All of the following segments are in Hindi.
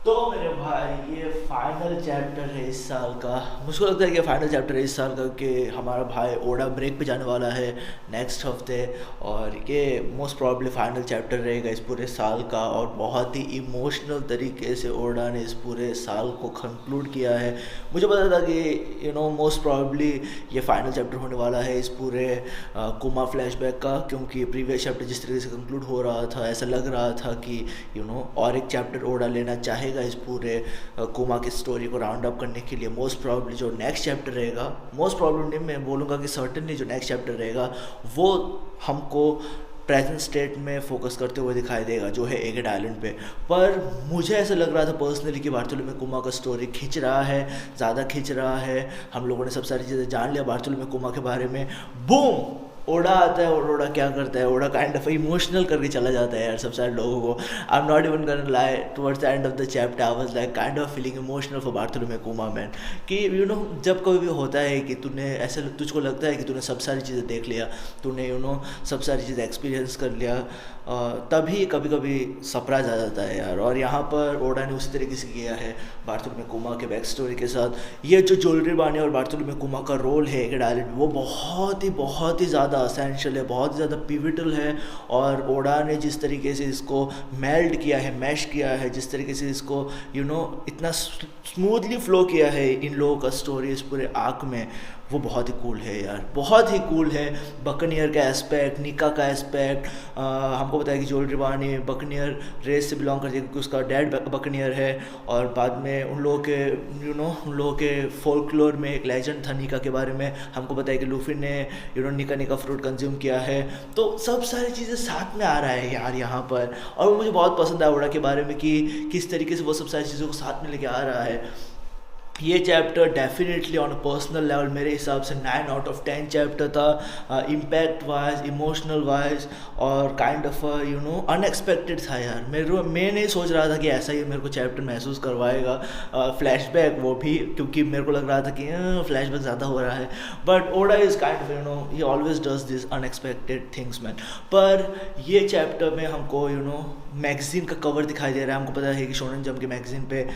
तो मेरे भाई ये फाइनल चैप्टर है इस साल का। मुझको लगता है कि फाइनल चैप्टर है इस साल का कि हमारा भाई ओडा ब्रेक पे जाने वाला है नेक्स्ट हफ्ते। और ये मोस्ट प्रॉब्ली फाइनल चैप्टर रहेगा इस पूरे साल का, और बहुत ही इमोशनल तरीके से ओडा ने इस पूरे साल को कंक्लूड किया है। मुझे पता था कि मोस्ट प्रॉब्ली ये फाइनल चैप्टर होने वाला है इस पूरे कुमा फ्लैशबैक का, क्योंकि प्रीवियस चैप्टर जिस तरीके से कंक्लूड हो रहा था ऐसा लग रहा था कि और एक चैप्टर ओडा लेना चाहेगा इस पूरे कुमा की स्टोरी को राउंड अप करने के लिए। मोस्ट प्रॉब्ली जो नेक्स्ट चैप्टर रहेगा, मोस्ट प्रॉब्लम नहीं मैं बोलूँगा कि सर्टेनली जो नेक्स्ट चैप्टर रहेगा वो हमको प्रेजेंट स्टेट में फोकस करते हुए दिखाई देगा, जो है एगेट आइलैंड पे। पर मुझे ऐसा लग रहा था पर्सनली कि बार्थोलोमेव कुमा का स्टोरी खींच रहा है, ज़्यादा खींच रहा है। हम लोगों ने सब सारी चीज़ें जान लिया बार्थोलोमेव कुमा के बारे में। बूम, ओडा आता है और ओडा क्या करता है, ओडा काइंड ऑफ इमोशनल करके चला जाता है यार सब सारे लोगों को। I am not even gonna lie, towards the end of the chapter I was like kind of feeling emotional for Bartholomew कुमा मैन। कि जब कभी भी होता है कि तूने ऐसे तुझको लगता है कि तूने सब सारी चीज़ें देख लिया, तूने सब सारी चीज़ें एक्सपीरियंस कर लिया, तभी कभी कभी सरप्राइज आ जाता है यार। और यहाँ पर ओडा ने उसी तरीके से किया है बार्थोलोमेव कुमा के बैक स्टोरी के साथ। ये जो ज्वेलरी बानी और बार्थोलोमेव कुमा का रोल है एगेट आइलैंड में, वो बहुत ही ज़्यादा असेंशियल है, बहुत ज़्यादा पिविटल है। और ओडा ने जिस तरीके से इसको मेल्ड किया है, मैश किया है, जिस तरीके से इसको इतना स्मूथली फ्लो किया है इन लोगों का स्टोरी इस पूरे आर्क में, वो बहुत ही कूल है यार, बहुत ही कूल है। बकनियर का एस्पेक्ट, निका का एस्पेक्ट, हमको बताया कि जोल रिबानी बकनियर रेस से बिलोंग करती है क्योंकि उसका डैड बकनियर है। और बाद में उन लोगों के फोल्कलोर में एक लेजेंड था निका के बारे में, हमको बताया कि लूफी ने निका फ्रूट कंज्यूम किया है। तो सब सारी चीज़ें साथ में आ रहा है यार यहाँ पर। और मुझे बहुत पसंद आया ओडा के बारे में कि किस तरीके से वो सब सारी चीज़ों को साथ में लेके आ रहा है। ये chapter definitely on a personal level मेरे हिसाब से 9 आउट ऑफ 10 चैप्टर था। इम्पैक्ट वाइज, इमोशनल वाइज, और काइंड ऑफ अनएक्सपेक्टेड था यार। मैं नहीं सोच रहा था कि ऐसा ही मेरे को चैप्टर महसूस करवाएगा। फ्लैशबैक वो भी, क्योंकि मेरे को लग रहा था कि फ्लैशबैक ज़्यादा हो रहा है। But Oda is kind of he always does this unexpected things man. पर ये चैप्टर में हमको मैगजीन का कवर दिखाई दे रहा है। हमको पता है कि शोनन जंप के मैगजीन पे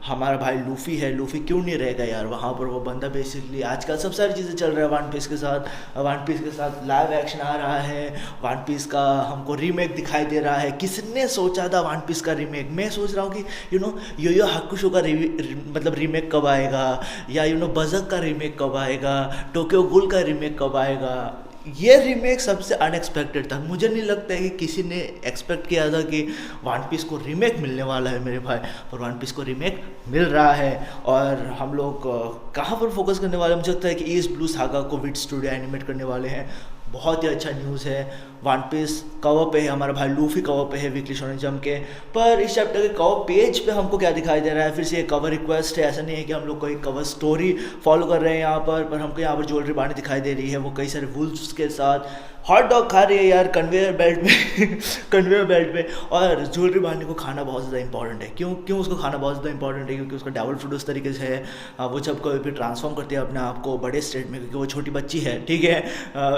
हमारा भाई लूफी है। लूफी क्यों नहीं रहेगा यार वहाँ पर, वो बंदा बेसिकली आजकल सब सारी चीज़ें चल रहा है वन पीस के साथ। वन पीस के साथ लाइव एक्शन आ रहा है, वन पीस का हमको रीमेक दिखाई दे रहा है। किसने सोचा था वन पीस का रीमेक? मैं सोच रहा हूँ कि यो यो हाकुशो का मतलब रीमेक कब आएगा, या बजक का रीमेक कब आएगा, टोक्यो गुल का रीमेक कब आएगा। ये रीमेक सबसे अनएक्सपेक्टेड था। मुझे नहीं लगता है कि किसी ने एक्सपेक्ट किया था कि वन पीस को रीमेक मिलने वाला है मेरे भाई, और वन पीस को रीमेक मिल रहा है। और हम लोग कहाँ पर फोकस करने वाले हैं? मुझे लगता है कि ईस्ट ब्लू सागा को विट स्टूडियो एनिमेट करने वाले हैं। बहुत ही अच्छा न्यूज़ है। वन पीस कवर पे है, हमारा भाई लूफी कवर पे है वीकली शोनन जंप के। पर इस चैप्टर के कवर पेज पे हमको क्या दिखाई दे रहा है? फिर से एक कवर रिक्वेस्ट है। ऐसा नहीं है कि हम लोग कोई कवर स्टोरी फॉलो कर रहे हैं यहाँ पर हमको यहाँ पर ज्वेलरी बानी दिखाई दे रही है, वो कई सारे वुल्फ्स के साथ हॉट डॉग खा रही है यार कन्वेयर बेल्ट में कन्वेयर बेल्ट पे। और ज्वेलरी बानी को खाना बहुत ज़्यादा इंपॉर्टेंट है। क्यों उसको खाना बहुत ज़्यादा इंपॉर्टेंट है? क्योंकि उसका डेवल फ्रूट उस तरीके से है, वो जब कभी भी ट्रांसफॉर्म करती है अपने आप को बड़े स्टेट में, क्योंकि वो छोटी बच्ची है, ठीक है,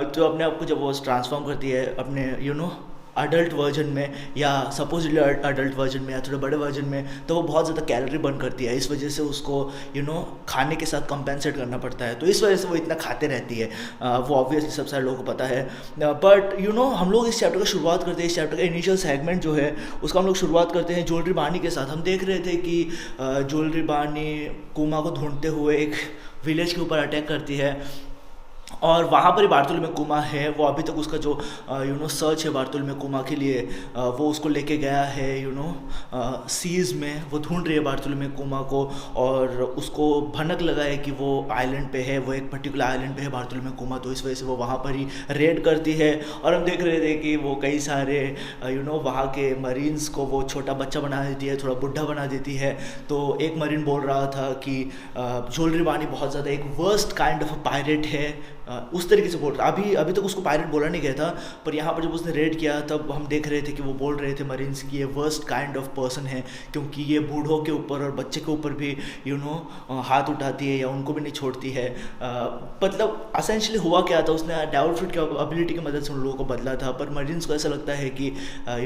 तो अपने आप को जब वो ट्रांसफॉर्म करती है अपने अडल्ट वर्जन में, या सपोजली अडल्ट वर्जन में, या थोड़े बड़े वर्जन में, तो वो बहुत ज़्यादा कैलोरी बर्न करती है। इस वजह से उसको खाने के साथ कंपेंसेट करना पड़ता है, तो इस वजह से वो इतना खाते रहती है। वो ऑब्वियसली सब सारे लोगों को पता है। बट हम लोग इस चैप्टर की शुरुआत करते हैं। इस चैप्टर का इनिशियल सेगमेंट जो है उसका हम लोग शुरुआत करते हैं ज्वेलरी बानी के साथ। हम देख रहे थे कि ज्वेलरी बानी कुमा को ढूंढते हुए एक विलेज के ऊपर अटैक करती है, और वहाँ पर ही बार्थोलोमेव कुमा है। वो अभी तक उसका जो सर्च है बार्थोलोमेव कुमा के लिए, वो उसको लेके गया है सीज़ में। वो ढूंढ रही है बार्थोलोमेव कुमा को, और उसको भनक लगा है कि वो आइलैंड पे है, वो एक पर्टिकुलर आइलैंड पे है बार्थोलोमेव कुमा। तो इस वजह से वो वहाँ पर ही रेड करती है। और हम देख रहे थे कि वो कई सारे वहाँ के मरीन्स को वो छोटा बच्चा बना देती है, थोड़ा बुढ़ा बना देती है। तो एक मरीन बोल रहा था कि ज्वेलरी बानी बहुत ज़्यादा एक वर्स्ट काइंड ऑफ पायरेट है, उस तरीके से बोल रहा। अभी अभी तक उसको पायरेट बोला नहीं गया था, पर यहाँ पर जब उसने रेड किया तब हम देख रहे थे कि वो बोल रहे थे मरीन्स की ये वर्स्ट काइंड ऑफ पर्सन है, क्योंकि ये बूढ़ों के ऊपर और बच्चे के ऊपर भी हाथ उठाती है या उनको भी नहीं छोड़ती है। मतलब असेंशली हुआ क्या था, उसने डेविल फ्रूट की एबिलिटी की मदद से उन लोगों को बदला था, पर मरीन्स को ऐसा लगता है कि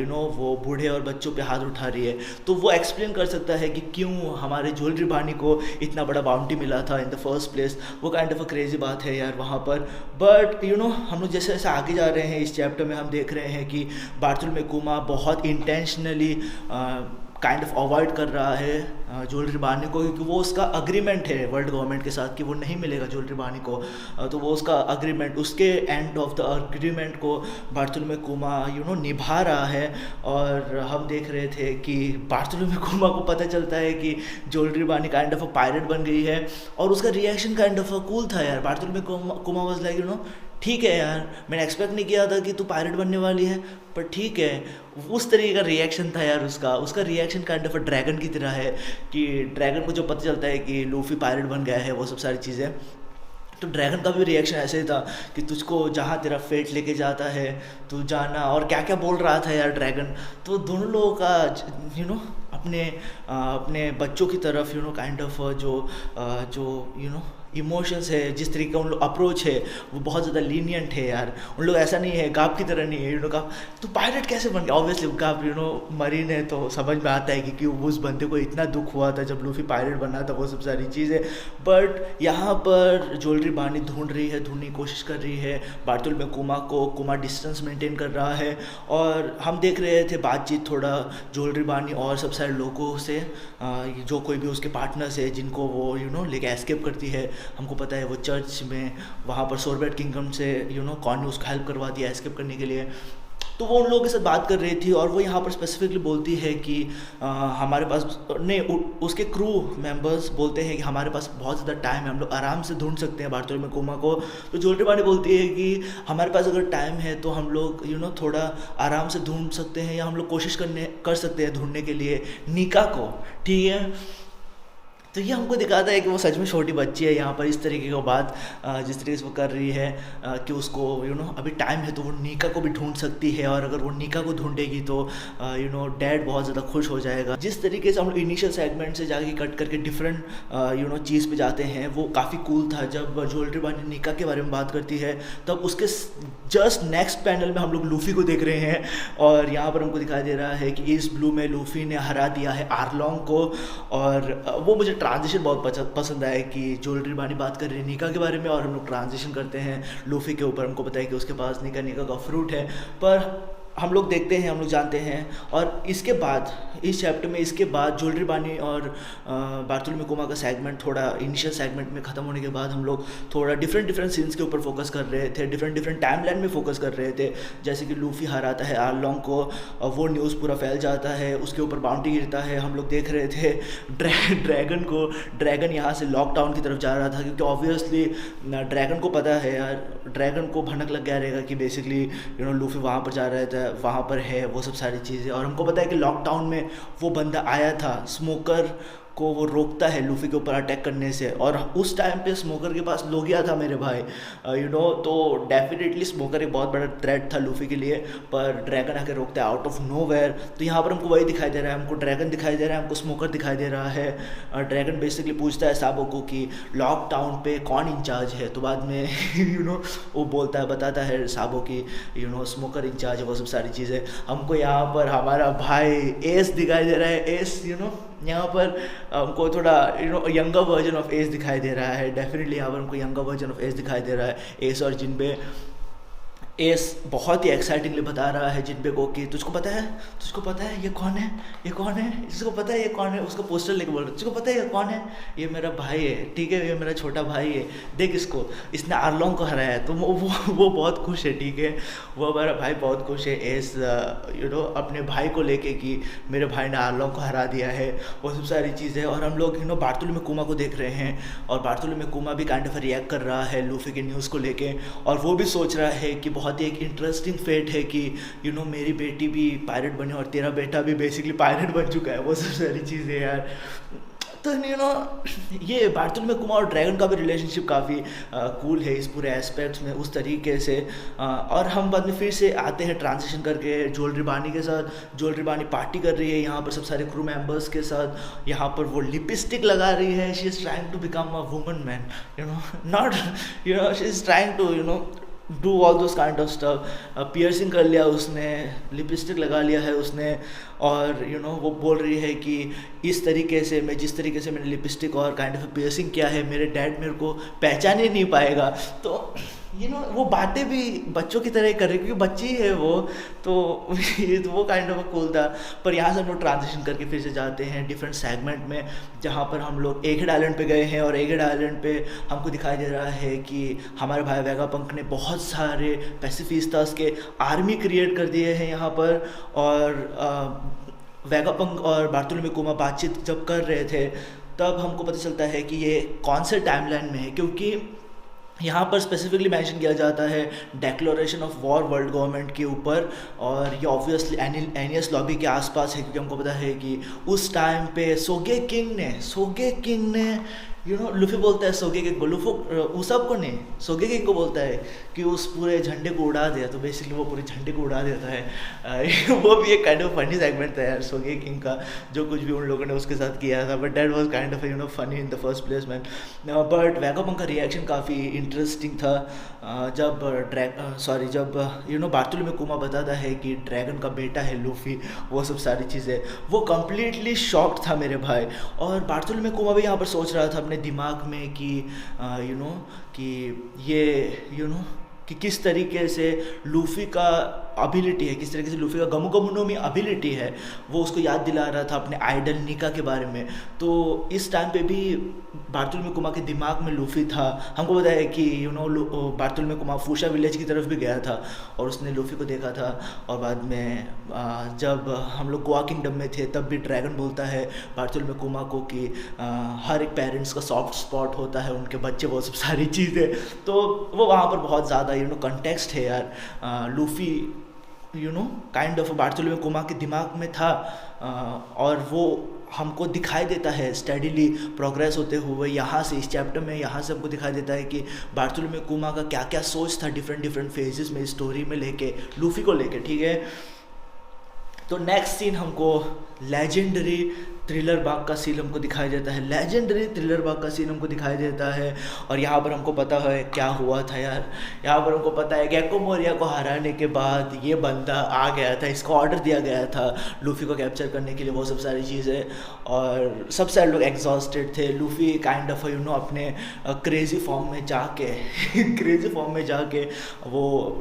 वो बूढ़े और बच्चों पे हाथ उठा रही है। तो वो एक्सप्लेन कर सकता है कि क्यों हमारे ज्वेलरी बानी को इतना बड़ा बाउंटी मिला था इन द फर्स्ट प्लेस। वो काइंड ऑफ अ क्रेजी बात है यार वहाँ पर। बट हम लोग जैसे जैसे आगे जा रहे हैं इस चैप्टर में हम देख रहे हैं कि बार्थोलोमेव कुमा बहुत इंटेंशनली काइंड ऑफ अवॉइड कर रहा है ज्वेलरी बानी को, क्योंकि वो उसका अग्रीमेंट है वर्ल्ड गवर्नमेंट के साथ कि वो नहीं मिलेगा ज्वेलरी बानी को। तो वो उसका अग्रीमेंट, उसके एंड ऑफ द अग्रीमेंट को बार्थोलोमेव कुमा निभा रहा है। और हम देख रहे थे कि बार्थोलोमेव कुमा को पता चलता है कि ज्वेलरी बानी काइंड ऑफ अ पायरेट बन गई है, और उसका reaction kind of a cool था यार। बार्थोलोमेव कुमा वाज लाइक ठीक है यार, मैंने एक्सपेक्ट नहीं किया था कि तू पायरेट बनने वाली है, पर ठीक है। उस तरीके का रिएक्शन था यार उसका reaction kind of a dragon की तरह है, कि ड्रैगन को जो पता चलता है कि लूफी पायरेट बन गया है, वो सब सारी चीज़ें। तो ड्रैगन का भी रिएक्शन ऐसे ही था कि तुझको जहाँ तेरा फेट लेके जाता है तू जाना, और क्या क्या बोल रहा था यार ड्रैगन। तो दोनों लोगों का अपने बच्चों की तरफ काइंड ऑफ जो इमोशंस है, जिस तरीके का उन लोग अप्रोच है वो बहुत ज़्यादा लीनियंट है यार। उन लोग ऐसा नहीं है, गाप की तरह नहीं है गाप तो पायरेट कैसे बन गया। ऑब्वियसली गाप मरीन है तो समझ में आता है कि क्यों उस बंदे को इतना दुख हुआ था जब लूफी पायरेट बना था, वो सब सारी चीज़ें। बट यहाँ पर ज्वेलरी बानी ढूंढने की कोशिश कर रही है बार्थोलोमेव कुमा को। कुमा डिस्टेंस मेंटेन कर रहा है, और हम देख रहे थे बातचीत थोड़ा ज्वेलरी बानी और सब सारे लोगों से, जो कोई भी उसके पार्टनर्स है जिनको वो लेके एस्केप करती है। हमको पता है वो चर्च में वहाँ पर सोरबेट किंगडम से कॉर्न ने उसको हेल्प करवा दिया एस्केप करने के लिए। तो वो उन लोगों के साथ बात कर रही थी, और वो यहाँ पर स्पेसिफिकली बोलती है कि हमारे पास नहीं, उसके क्रू मेंबर्स बोलते हैं कि हमारे पास बहुत ज़्यादा टाइम है, हम लोग आराम से ढूंढ सकते हैं बार्थोलोमेव कुमा को। तो ज्वेलरी बानी बोलती है कि हमारे पास अगर टाइम है तो हम लोग थोड़ा आराम से ढूंढ सकते हैं, या हम लोग कोशिश कर सकते हैं ढूंढने के लिए नीका को, ठीक है। तो ये हमको दिखाता है कि वो सच में छोटी बच्ची है यहाँ पर, इस तरीके की बात जिस तरीके से वो कर रही है कि उसको अभी टाइम है तो वो नीका को भी ढूंढ सकती है, और अगर वो नीका को ढूंढेगी तो डैड बहुत ज़्यादा खुश हो जाएगा। जिस तरीके से हम लोग इनिशियल सेगमेंट से जाके कट करके डिफरेंट चीज़ पे जाते हैं, वो काफ़ी कूल था। जब ज्वेलरी बानी नीका के बारे में बात करती है तब उसके जस्ट नेक्स्ट पैनल में हम लोग लूफी को देख रहे हैं, और यहाँ पर हमको दिखाई दे रहा है कि इस ब्लू में लूफी ने हरा दिया है आर्लोंग को। और वो मुझे ट्रांजिशन बहुत पसंद आया कि ज्वेलरी बानी बात कर रही है नीका के बारे में, और हम लोग ट्रांजिशन करते हैं लूफी के ऊपर। हमको पता है कि उसके पास नीका का फ्रूट है, पर हम लोग देखते हैं, हम लोग जानते हैं। और इसके बाद इस चैप्टर में इसके बाद ज्वेलरी बानी और बार्थोलोमेव कुमा का सेगमेंट थोड़ा इनिशियल सेगमेंट में ख़त्म होने के बाद हम लोग थोड़ा डिफरेंट सीन्स के ऊपर फोकस कर रहे थे, डिफरेंट टाइमलाइन में फोकस कर रहे थे। जैसे कि लूफी हराता है आर्लोंग को, वो न्यूज़ पूरा फैल जाता है, उसके ऊपर बाउंटी गिरता है। हम लोग देख रहे थे ड्रैगन यहाँ से लॉकडाउन की तरफ जा रहा था, क्योंकि ऑब्वियसली ड्रैगन को पता है यार, ड्रैगन को भनक लग गया रहेगा कि बेसिकली लूफी वहाँ पर जा रहा था, वहाँ पर है वो सब सारी चीज़ें। और हमको पता है कि लॉकडाउन में वो बंदा आया था, स्मोकर को वो रोकता है लूफी के ऊपर अटैक करने से, और उस टाइम पे स्मोकर के पास लोगिया था मेरे भाई, तो डेफिनेटली स्मोकर एक बहुत बड़ा थ्रेट था लूफी के लिए, पर ड्रैगन आके रोकता है आउट ऑफ नोवेयर। तो यहाँ पर हमको वही दिखाई दे रहा है, हमको ड्रैगन दिखाई दे रहा है, हमको स्मोकर दिखाई दे रहा है। ड्रैगन बेसिकली पूछता है साबो को कि लॉकडाउन पे कौन इंचार्ज है, तो बाद में वो बोलता है, बताता है साबो की स्मोकर इंचार्ज है, वो सब सारी चीज़ें। हमको यहाँ पर हमारा भाई एस दिखाई दे रहा है, एस यहाँ पर हमको थोड़ा यंगर वर्जन ऑफ एस दिखाई दे रहा है। डेफिनेटली यहाँ पर हमको यंगर वर्जन ऑफ एस दिखाई दे रहा है, एस और जिनबे। एस बहुत ही एक्साइटिंगली बता रहा है जिनबे को कि तुझको पता है ये कौन है, जिसको पता है ये कौन है, उसका पोस्टर लेके बोल रहा है, तुझको पता है ये कौन है, ये मेरा भाई है, ठीक है, ये मेरा छोटा भाई है, देख इसको, इसने आर्लोंग को हराया है। तो वो बहुत खुश है, ठीक है, वो हमारा भाई बहुत खुश है एस अपने भाई को लेके कि मेरे भाई ने आर्लोंग को हरा दिया है, वो सब सारी चीज़ें। और हम लोग बार्थोलोमेव कुमा को देख रहे हैं, और बार्थोलोमेव कुमा भी काइंड ऑफ रिएक्ट कर रहा है लूफी के न्यूज़ को लेके, और वो भी सोच रहा है कि बहुत ही एक इंटरेस्टिंग फेट है कि मेरी बेटी भी पायरेट बनी और तेरा बेटा भी बेसिकली पायरेट बन चुका है, वो सब सारी चीज़ें यार। तो ये बार्तुलमे कुमा और ड्रैगन का भी रिलेशनशिप काफ़ी कूल है इस पूरे एस्पेक्ट्स में उस तरीके से। और हम बाद में फिर से आते हैं ट्रांजिशन करके ज्वेलरी बानी के साथ। ज्वेलरी बानी पार्टी कर रही है यहाँ पर सब सारे क्रू मेंबर्स के साथ। यहाँ पर वो लिपस्टिक लगा रही है, she is trying to become a woman man, not she is trying to do all those kind of stuff. Piercing कर लिया उसने, लिपस्टिक लगा लिया है उसने, और वो बोल रही है कि इस तरीके से मैं, जिस तरीके से मैंने लिपस्टिक और काइंड ऑफ पियर्सिंग किया है, मेरे डैड मेरे को पहचान ही नहीं पाएगा। तो वो बातें भी बच्चों की तरह कर रही है क्योंकि बच्ची है वो। तो वो काइंड ऑफ कूल था। पर यहाँ से हम लोग ट्रांजिशन करके फिर से जाते हैं डिफरेंट सेगमेंट में, जहाँ पर हम लोग एगहेड आइलैंड पे गए हैं। और एगहेड आइलैंड पे हमको दिखाई दे रहा है कि हमारे भाई वेगापंक ने बहुत सारे पैसिफिस्टास के आर्मी क्रिएट कर दिए हैं यहाँ पर। और वेगापंक और बार्तुलमे कुमा बातचीत जब कर रहे थे तब हमको पता चलता है कि ये कौन से टाइमलाइन में है, क्योंकि यहाँ पर स्पेसिफिकली मेंशन किया जाता है declaration of war world government के ऊपर। और ये ऑब्वियसली एनियस लॉबी के आसपास है, क्योंकि हमको पता है कि उस टाइम पे सोगे किंग ने लुफी बोलता है सोगे किंग को, लुफो उसब को नहीं, सोगे किंग को बोलता है कि उस पूरे झंडे को उड़ा दिया। तो बेसिकली वो पूरे झंडे को उड़ा देता है। वो भी एक काइंड ऑफ फनी सेगमेंट था यार सोगे किंग का, जो कुछ भी उन लोगों ने उसके साथ किया था। But that was kind of funny in the first place man. But Vegapunk का रिएक्शन काफ़ी इंटरेस्टिंग था जब बार्तुलमे कुमा बताता है कि ड्रैगन का बेटा है लूफी, वो सब सारी चीज़ें। वो कम्प्लीटली शॉक्ड था मेरे भाई। और बार्तुलमे कुमा भी यहाँ पर सोच रहा था अपने दिमाग में कि कि ये कि किस तरीके से लूफी का एबिलिटी है, किस तरीके से लूफी का गमु गमु नो मी एबिलिटी है, वो उसको याद दिला रहा था अपने आइडल निका के बारे में। तो इस टाइम पे भी बार्तुलमे कुमा के दिमाग में लूफी था। हमको पता है कि बार्तुलमे कुमा फूशा विलेज की तरफ भी गया था और उसने लूफी को देखा था। और बाद में जब हम लोग गोवा किंगडम में थे तब भी ड्रैगन बोलता है बार्तुलमे कुमा को कि हर एक पेरेंट्स का सॉफ्ट स्पॉट होता है, उनके बच्चे, वो सब सारी चीज़ें। तो वो वहाँ पर बहुत ज़्यादा कंटेक्स्ट है यार। लूफी काइंड ऑफ बार्तुलमे कुमा के दिमाग में था। और वो हमको दिखाई देता है स्टडीली प्रोग्रेस होते हुए यहाँ से, इस चैप्टर में यहाँ से हमको दिखाई देता है कि बार्तुलमे कुमा का क्या क्या सोच था डिफरेंट फेजेस में स्टोरी में लेके, लूफी को लेके, ठीक है। तो नेक्स्ट सीन हमको लेजेंडरी थ्रिलर बाग का सीन हमको दिखाई देता है, लेजेंडरी थ्रिलर बाग का सीन हमको दिखाई देता है। और यहाँ पर हमको पता है क्या हुआ था यार। यहाँ पर हमको पता है गेको मोरिया को हराने के बाद ये बंदा आ गया था, इसको ऑर्डर दिया गया था लूफी को कैप्चर करने के लिए, वो सब सारी चीज़ें। और सब सारे लोग एग्जॉस्टेड थे। लूफी काइंड ऑफ अपने क्रेजी फॉर्म में जाके क्रेजी फॉर्म में जाके वो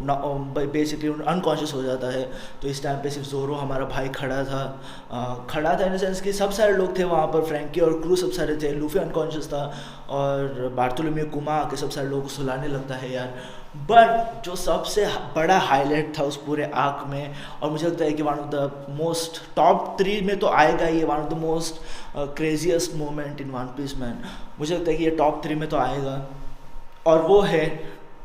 बेसिकली अनकॉन्शियस हो जाता है। तो इस टाइम पे सिर्फ जोरो हमारा भाई खड़ा था इन द सेंस कि सब सारे लोग थे वहाँ पर, फ्रैंकी और क्रू सब सारे थे। लूफी अनकॉन्शियस था और बार्तुलमे कुमा आके सब सारे लोगों को सुलाने लगता है यार। बट जो सबसे बड़ा हाईलाइट था उस पूरे आर्क में, और मुझे लगता है कि one of the most top 3 में तो आएगा ये, one of the most craziest moment in one piece man. मुझे लगता है कि ये टॉप 3 में तो आएगा, और वो है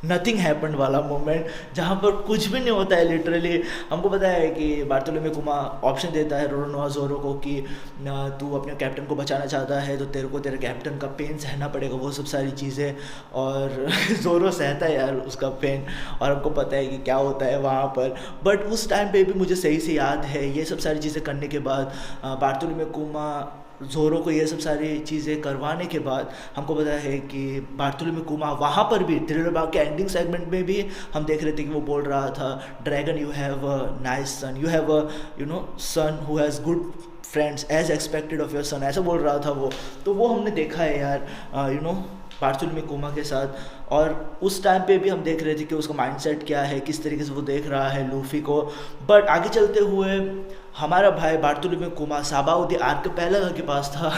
नथिंग हैपेंड वाला मोमेंट, जहाँ पर कुछ भी नहीं होता है लिटरली। हमको पता है कि बार्तुलमे कुमा ऑप्शन देता है रोरोनोआ जोरो को कि तू अपने कैप्टन को बचाना चाहता है तो तेरे को तेरे कैप्टन का पेन सहना पड़ेगा, वो सब सारी चीज़ें। और जोरो सहता है यार उसका पेन, और हमको पता है कि क्या होता है वहाँ पर। बट उस टाइम पे भी मुझे सही से याद है, ये सब सारी चीज़ें करने के बाद बार्तुलमे कुमा जोरो को ये सब सारी चीज़ें करवाने के बाद हमको पता है कि बार्तुलमे कुमा वहाँ पर भी थ्रिलर बाग के एंडिंग सेगमेंट में भी हम देख रहे थे कि वो बोल रहा था Dragon you have a nice son, you have a son who has good friends as expected of your son, ऐसा बोल रहा था वो। तो वो हमने देखा है यार बार्तुलमे कुमा के साथ। और उस टाइम पे भी हम देख रहे थे कि उसका माइंडसेट क्या है, किस तरीके से वो देख रहा है लूफी को। बट आगे चलते हुए हमारा भाई बार्तुलमे कुमा साबाउदी आर्कपेलागो के पास था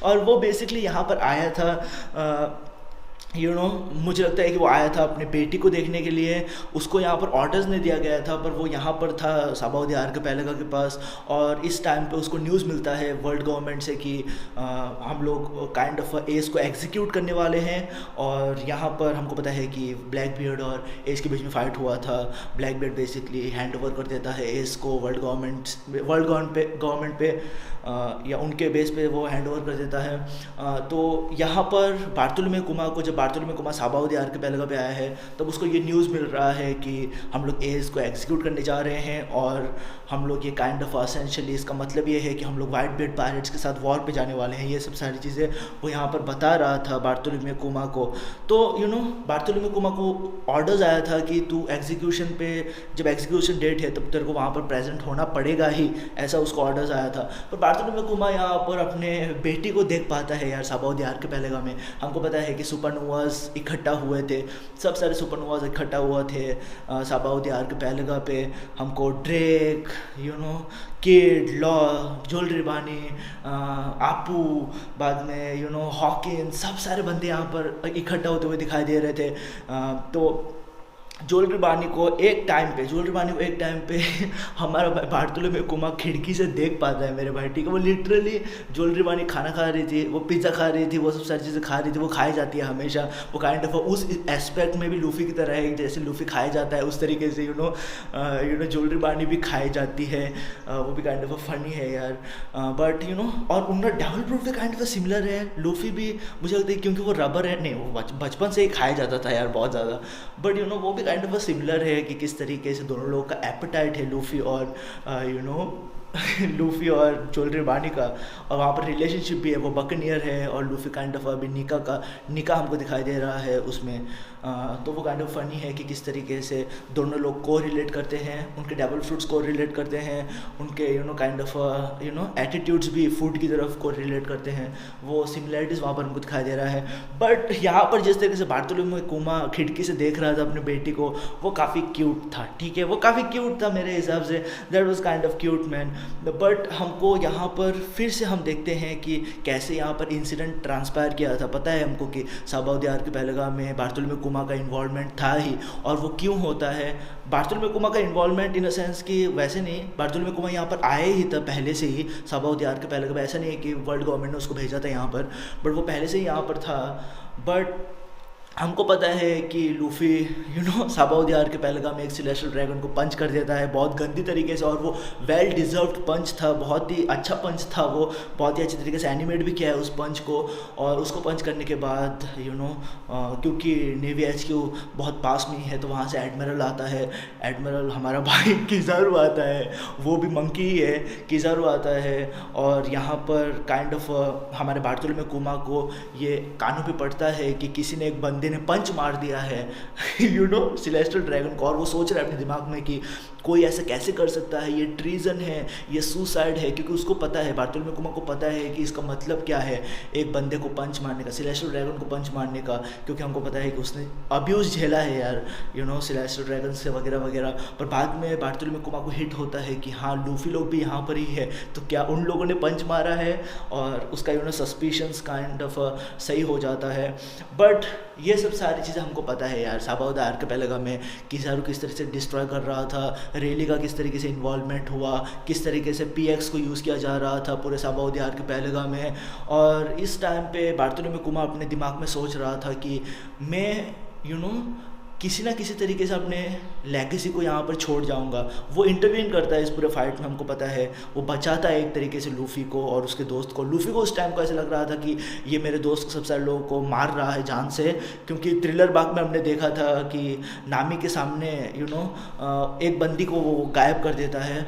और वो बेसिकली यहाँ पर आया था मुझे लगता है कि वो आया था अपने बेटी को देखने के लिए। उसको यहाँ पर ऑर्डर्स नहीं दिया गया था, पर वो यहाँ पर था साबाउदी आर्कपेलागो के पास। और इस टाइम पे उसको न्यूज़ मिलता है वर्ल्ड गवर्नमेंट से कि हम लोग काइंड ऑफ एज को एग्जीक्यूट करने वाले हैं। और यहाँ पर हमको पता है कि ब्लैक बियर्ड और एज के बीच में फ़ाइट हुआ था। Black beard basically hand over कर देता है एज को वर्ल्ड गवर्नमेंट पे। या उनके बेस पे वो हैंड ओवर कर देता है। तो यहाँ पर बार्तोलोम्यू कुमा को, जब बार्तोलोम्यू कुमा साबाओ दी आर्किपेलागो पे आया है, तब उसको ये न्यूज़ मिल रहा है कि हम लोग एज को एग्जीक्यूट करने जा रहे हैं, और हम लोग ये काइंड ऑफ असेंशियली इसका मतलब ये है कि हम लोग वाइट बियर्ड पायरेट्स के साथ वॉर पे जाने वाले हैं। ये सब सारी चीज़ें वो यहाँ पर बता रहा था बार्तोलोम्यू कुमा को। तो बार्तोलोम्यू कुमा को ऑर्डर्स आया था कि तू एग्जीक्यूशन पे, जब एग्जीक्यूशन डेट है तब तेरे को वहाँ पर प्रेजेंट होना पड़ेगा ही, ऐसा उसको ऑर्डर्स आया था। पर बार्तोलोम्यू कुमा यहाँ पर अपने बेटी को देख पाता है यार साबाओ दी आर्किपेलागो में। हमको पता है कि सुपरनोवाज इकट्ठा हुए थे, सब सारे सुपरनोवाज इकट्ठा हुआ थे साबाओ दी आर्किपेलागो पे। हमको ड्रेक, किड, लॉ, जोल रिबानी, आपू, बाद में हॉकिंस, सब सारे बंदे यहाँ पर इकट्ठा होते हुए दिखाई दे रहे थे। तो जोल रिबानी को एक टाइम पे हमारा बार्तोलोम्यू कुमा खिड़की से देख पाता है मेरे भाई, ठीक है। वो लिटरली जोल रिबानी खाना खा रही थी, वो पिज़्ज़ा खा रही थी, वो सब सारी चीज़ें खा रही थी, वो खाई जाती है हमेशा। वो काइंड ऑफ उस एस्पेक्ट में भी लूफ़ी की तरह है, जैसे लूफ़ी खाया जाता है उस तरीके से जोल रिबानी भी खाई जाती है। वो भी काइंड ऑफ फनी है यार। बट और उनका डबल प्रूफ भी काइंड ऑफ सिमिलर है। लूफ़ी भी मुझे लगता है क्योंकि वो रबर है, नहीं वो बचपन से ही खाया जाता था यार बहुत ज़्यादा। बट वो भी काइंड ऑफ सिमिलर है कि किस तरीके से दोनों लोगों का एपेटाइट है, लूफ़ी और लूफ़ी और जोल रिबानी का। और वहाँ पर रिलेशनशिप भी है, वो बकनियर है और लूफ़ी काइंड ऑफ अभी निका हमको दिखाई दे रहा है उसमें। तो वो काइंड ऑफ फनी है कि किस तरीके से दोनों लोग को रिलेट करते हैं, उनके डेवल फ्रूट्स को रिलेट करते हैं, उनके काइंड ऑफ एटीट्यूड्स भी फूड की तरफ को रिलेट करते हैं। वो सिमिलैरिटीज़ वहाँ पर हमको दिखाई दे रहा है। बट यहाँ पर जिस तरीके से बार्तोलोम्यू कुमा खिड़की से देख रहा था अपनी बेटी को, वो काफ़ी क्यूट था, ठीक है। वो काफ़ी क्यूट था मेरे हिसाब से, that was kind of cute man. But हमको यहाँ पर फिर से हम देखते हैं कि कैसे यहाँ पर इंसिडेंट ट्रांसपायर किया था। पता है हमको कि साबाओ दी आर्किपेलागो में बार्तोलोम्यू कुमा का इन्वॉल्वमेंट था ही, और वो क्यों होता है। बार्तोलोम्यू कुमा का इन्वॉल्वमेंट इन अ सेंस कि वैसे नहीं, बार्तोलोम्यू कुमा यहाँ पर आए ही था पहले से ही साबाओ दी आर्किपेलागो में। ऐसा नहीं है कि वर्ल्ड गवर्नमेंट ने उसको भेजा था यहाँ पर, बट वो पहले से ही यहाँ पर था। बट हमको पता है कि लूफ़ी साबाओ दी आर्किपेलागो में एक सेलेस्टियल ड्रैगन को पंच कर देता है बहुत गंदी तरीके से, और वो वेल डिज़र्व्ड पंच था, बहुत ही अच्छा पंच था। वो बहुत ही अच्छी तरीके से एनिमेट भी किया है उस पंच को। और उसको पंच करने के बाद क्योंकि नेवी HQ बहुत पास में ही है, तो वहाँ से एडमिरल आता है। एडमिरल हमारा भाई किज़ारू आता है, वो भी मंकी ही है, किज़ारू आता है। और यहाँ पर काइंड ऑफ हमारे बार्तोलोम्यू कुमा को ये कानों पे पड़ता है कि किसी ने एक बंदे ने पंच मार दिया है सेलेस्टियल ड्रैगन को। और वो सोच रहा है अपने दिमाग में कि कोई ऐसा कैसे कर सकता है, ये ट्रीजन है, ये सुसाइड है। क्योंकि उसको पता है, बार्तोलोम्यू कुमा को पता है कि इसका मतलब क्या है एक बंदे को पंच मारने का, सेलेस्टियल ड्रैगन को पंच मारने का। क्योंकि हमको पता है कि उसने अब्यूज़ झेला है यार सेलेस्टियल ड्रैगन से वगैरह वगैरह। पर बाद में बार्तोलोम्यू कुमा को हिट होता है कि हाँ लूफ़ी लोग भी यहाँ पर ही है, तो क्या उन लोगों ने पंच मारा है, और उसका सस्पिशंस काइंड ऑफ सही हो जाता है। बट ये सब सारी चीज़ें हमको पता है यार। साबाओ दी आर्किपेलागो में किज़ारू किस तरह से डिस्ट्रॉय कर रहा था, रेली का किस तरीके से इन्वॉल्वमेंट हुआ, किस तरीके से PX को यूज़ किया जा रहा था पूरे साबाओ दी आर्किपेलागो में। और इस टाइम पे बार्तोलोम्यू कुमा अपने दिमाग में सोच रहा था कि मैं किसी ना किसी तरीके से अपने लेगेसी को यहाँ पर छोड़ जाऊँगा। वो इंटरवीन करता है इस पूरे फाइट में, हमको पता है। वो बचाता है एक तरीके से लूफ़ी को और उसके दोस्त को। लूफ़ी को उस टाइम को ऐसा लग रहा था कि ये मेरे दोस्त को सब सारे लोगों को मार रहा है जान से, क्योंकि थ्रिलर बाग में हमने देखा था कि नामी के सामने एक बंदी को वो गायब कर देता है,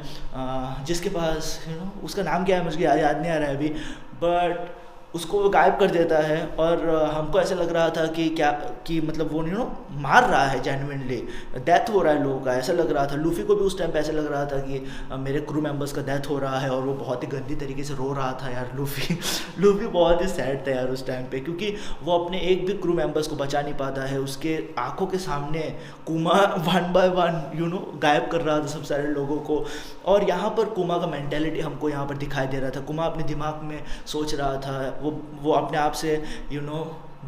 जिसके पास उसका नाम क्या है मुझे याद नहीं आ रहा है अभी, बट उसको गायब कर देता है। और हमको ऐसा लग रहा था कि मतलब वो मार रहा है, जेन्युइनली डेथ हो रहा है लोगों का, ऐसा लग रहा था। लूफ़ी को भी उस टाइम पे ऐसा लग रहा था कि मेरे क्रू मेंबर्स का डेथ हो रहा है, और वो बहुत ही गंदी तरीके से रो रहा था यार। लूफ़ी बहुत ही सैड था यार उस टाइम पे, क्योंकि वो अपने एक भी क्रू मेंबर्स को बचा नहीं पाता है। उसके आंखों के सामने कुमा 1 by 1 गायब कर रहा था सब सारे लोगों को। और यहाँ पर कुमा का मेंटेलिटी हमको यहाँ पर दिखाई दे रहा था। कुमा अपने दिमाग में सोच रहा था, वो अपने आप से